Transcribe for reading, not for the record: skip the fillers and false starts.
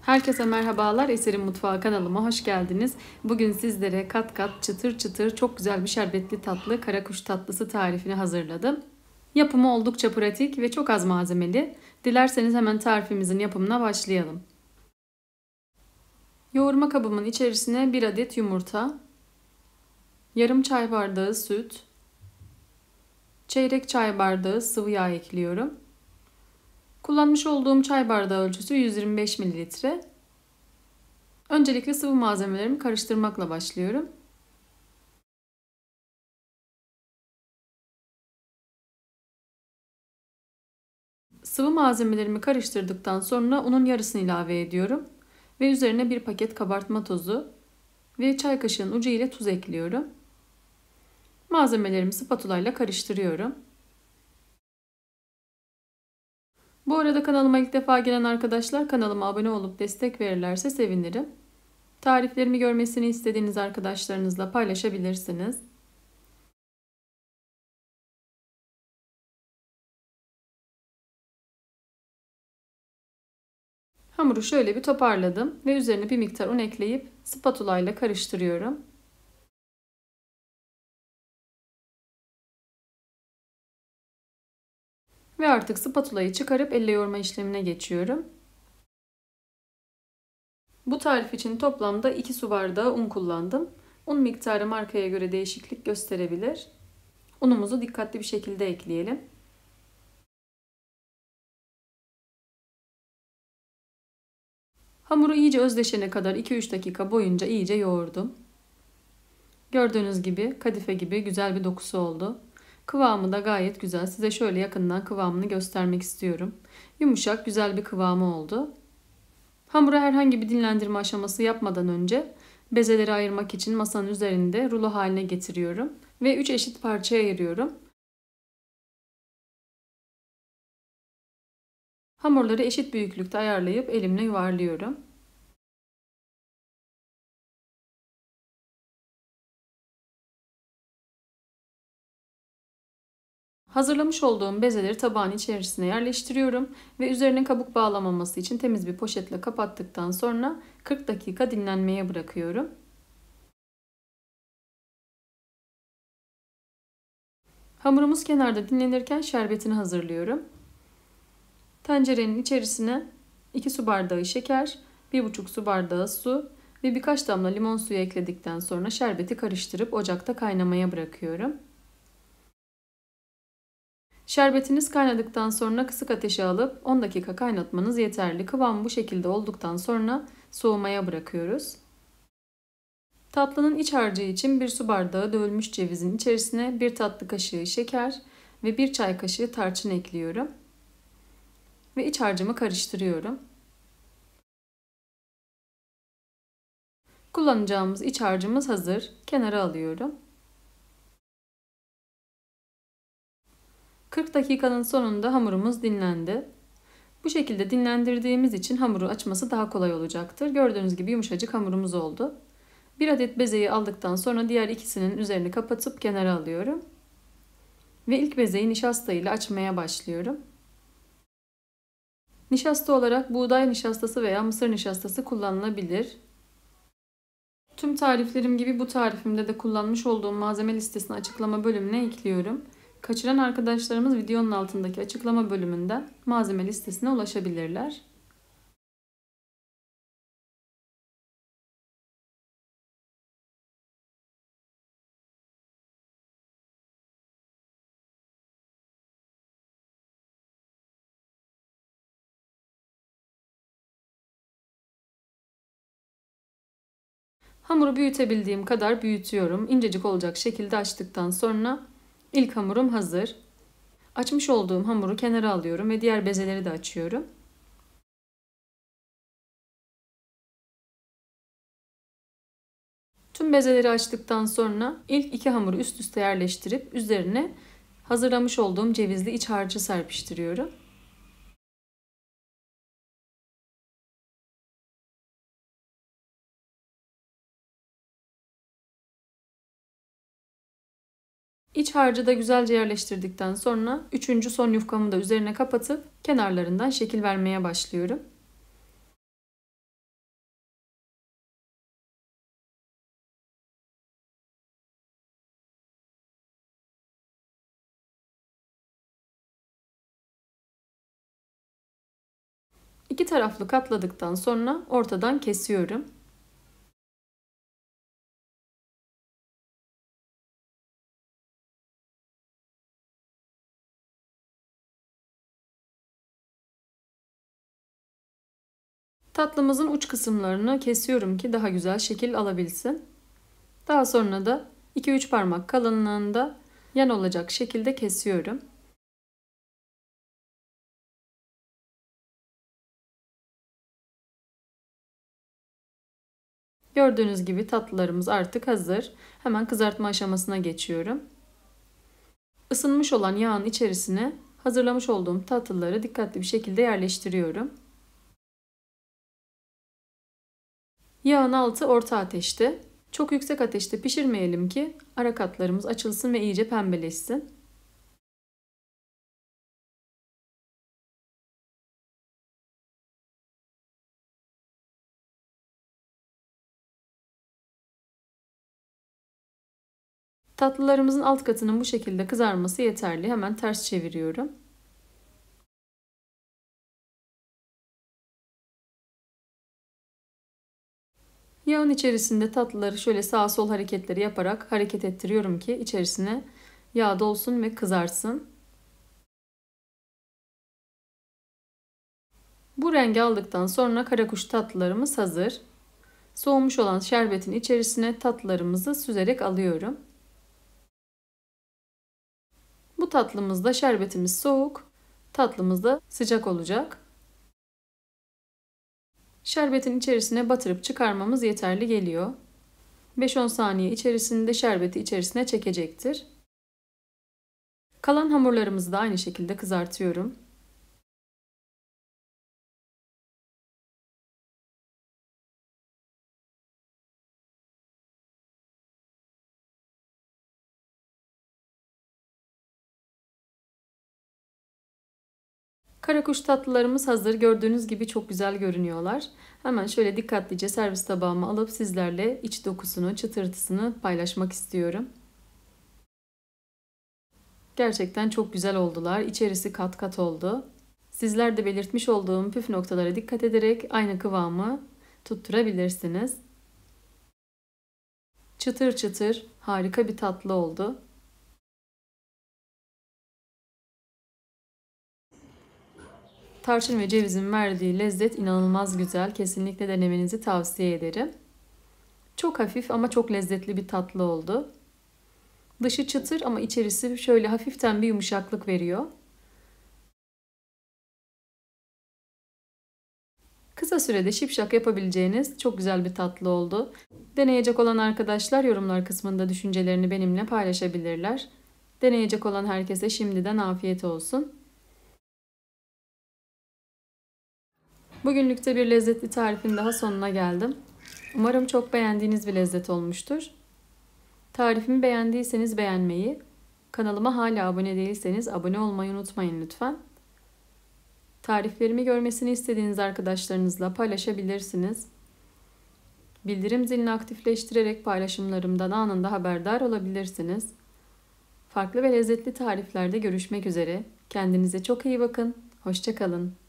Herkese merhabalar. Eser'in Mutfağı kanalıma hoş geldiniz. Bugün sizlere kat kat çıtır çıtır çok güzel bir şerbetli tatlı karakuş tatlısı tarifini hazırladım. Yapımı oldukça pratik ve çok az malzemeli. Dilerseniz hemen tarifimizin yapımına başlayalım. Yoğurma kabımın içerisine 1 adet yumurta, yarım çay bardağı süt, çeyrek çay bardağı sıvı yağ ekliyorum. Kullanmış olduğum çay bardağı ölçüsü 125 mililitre. Öncelikle sıvı malzemelerimi karıştırmakla başlıyorum. Sıvı malzemelerimi karıştırdıktan sonra unun yarısını ilave ediyorum. Ve üzerine 1 paket kabartma tozu ve çay kaşığının ucu ile tuz ekliyorum. Malzemelerimi spatula ile karıştırıyorum. Bu arada kanalıma ilk defa gelen arkadaşlar kanalıma abone olup destek verirlerse sevinirim. Tariflerimi görmesini istediğiniz arkadaşlarınızla paylaşabilirsiniz. Hamuru şöyle bir toparladım ve üzerine bir miktar un ekleyip spatula ile karıştırıyorum. Ve artık spatulayı çıkarıp elle yoğurma işlemine geçiyorum. Bu tarif için toplamda 2 su bardağı un kullandım. Un miktarı markaya göre değişiklik gösterebilir. Unumuzu dikkatli bir şekilde ekleyelim. Hamuru iyice özleşene kadar 2-3 dakika boyunca iyice yoğurdum. Gördüğünüz gibi kadife gibi güzel bir dokusu oldu. Kıvamı da gayet güzel. Size şöyle yakından kıvamını göstermek istiyorum. Yumuşak, güzel bir kıvamı oldu. Hamura herhangi bir dinlendirme aşaması yapmadan önce bezeleri ayırmak için masanın üzerinde rulo haline getiriyorum ve 3 eşit parçaya ayırıyorum. Hamurları eşit büyüklükte ayarlayıp elimle yuvarlıyorum. Hazırlamış olduğum bezeleri tabağın içerisine yerleştiriyorum ve üzerine kabuk bağlamaması için temiz bir poşetle kapattıktan sonra 40 dakika dinlenmeye bırakıyorum. Hamurumuz kenarda dinlenirken şerbetini hazırlıyorum. Tencerenin içerisine 2 su bardağı şeker, 1,5 su bardağı su ve birkaç damla limon suyu ekledikten sonra şerbeti karıştırıp ocakta kaynamaya bırakıyorum. Şerbetiniz kaynadıktan sonra kısık ateşe alıp 10 dakika kaynatmanız yeterli. Kıvam bu şekilde olduktan sonra soğumaya bırakıyoruz. Tatlının iç harcı için 1 su bardağı dövülmüş cevizin içerisine 1 tatlı kaşığı şeker ve 1 çay kaşığı tarçın ekliyorum. Ve iç harcımı karıştırıyorum. Kullanacağımız iç harcımız hazır. Kenara alıyorum. 40 dakikanın sonunda hamurumuz dinlendi. Bu şekilde dinlendirdiğimiz için hamuru açması daha kolay olacaktır. Gördüğünüz gibi yumuşacık hamurumuz oldu. 1 adet bezeyi aldıktan sonra diğer ikisinin üzerini kapatıp kenara alıyorum. Ve ilk bezeyi nişasta ile açmaya başlıyorum. Nişasta olarak buğday nişastası veya mısır nişastası kullanılabilir. Tüm tariflerim gibi bu tarifimde de kullanmış olduğum malzeme listesini açıklama bölümüne ekliyorum. Kaçıran arkadaşlarımız videonun altındaki açıklama bölümünden malzeme listesine ulaşabilirler. Hamuru büyütebildiğim kadar büyütüyorum. İncecik olacak şekilde açtıktan sonra ilk hamurum hazır. Açmış olduğum hamuru kenara alıyorum ve diğer bezeleri de açıyorum. Tüm bezeleri açtıktan sonra ilk iki hamuru üst üste yerleştirip üzerine hazırlamış olduğum cevizli iç harcı serpiştiriyorum. İç harcı da güzelce yerleştirdikten sonra üçüncü son yufkamı da üzerine kapatıp kenarlarından şekil vermeye başlıyorum. İki taraflı katladıktan sonra ortadan kesiyorum. Tatlımızın uç kısımlarını kesiyorum ki daha güzel şekil alabilsin. Daha sonra da 2-3 parmak kalınlığında yan olacak şekilde kesiyorum. Gördüğünüz gibi tatlılarımız artık hazır. Hemen kızartma aşamasına geçiyorum. Isınmış olan yağın içerisine hazırlamış olduğum tatlıları dikkatli bir şekilde yerleştiriyorum. Yağın altı orta ateşte. Çok yüksek ateşte pişirmeyelim ki ara katlarımız açılsın ve iyice pembeleşsin. Tatlılarımızın alt katının bu şekilde kızarması yeterli. Hemen ters çeviriyorum. Yağın içerisinde tatlıları şöyle sağ sol hareketleri yaparak hareket ettiriyorum ki içerisine yağ dolsun ve kızarsın. Bu rengi aldıktan sonra karakuş tatlılarımız hazır. Soğumuş olan şerbetin içerisine tatlılarımızı süzerek alıyorum. Bu tatlımızda şerbetimiz soğuk, tatlımız da sıcak olacak. Şerbetin içerisine batırıp çıkarmamız yeterli geliyor. 5-10 saniye içerisinde şerbeti içerisine çekecektir. Kalan hamurlarımızı da aynı şekilde kızartıyorum. Karakuş tatlılarımız hazır. Gördüğünüz gibi çok güzel görünüyorlar. Hemen şöyle dikkatlice servis tabağıma alıp sizlerle iç dokusunu, çıtırtısını paylaşmak istiyorum. Gerçekten çok güzel oldular. İçerisi kat kat oldu. Sizler de belirtmiş olduğum püf noktalara dikkat ederek aynı kıvamı tutturabilirsiniz. Çıtır çıtır harika bir tatlı oldu. Tarçın ve cevizin verdiği lezzet inanılmaz güzel. Kesinlikle denemenizi tavsiye ederim. Çok hafif ama çok lezzetli bir tatlı oldu. Dışı çıtır ama içerisi şöyle hafiften bir yumuşaklık veriyor. Kısa sürede şipşak yapabileceğiniz çok güzel bir tatlı oldu. Deneyecek olan arkadaşlar yorumlar kısmında düşüncelerini benimle paylaşabilirler. Deneyecek olan herkese şimdiden afiyet olsun. Bugünlük de bir lezzetli tarifin daha sonuna geldim. Umarım çok beğendiğiniz bir lezzet olmuştur. Tarifimi beğendiyseniz beğenmeyi, kanalıma hala abone değilseniz abone olmayı unutmayın lütfen. Tariflerimi görmesini istediğiniz arkadaşlarınızla paylaşabilirsiniz. Bildirim zilini aktifleştirerek paylaşımlarımdan anında haberdar olabilirsiniz. Farklı ve lezzetli tariflerde görüşmek üzere. Kendinize çok iyi bakın. Hoşça kalın.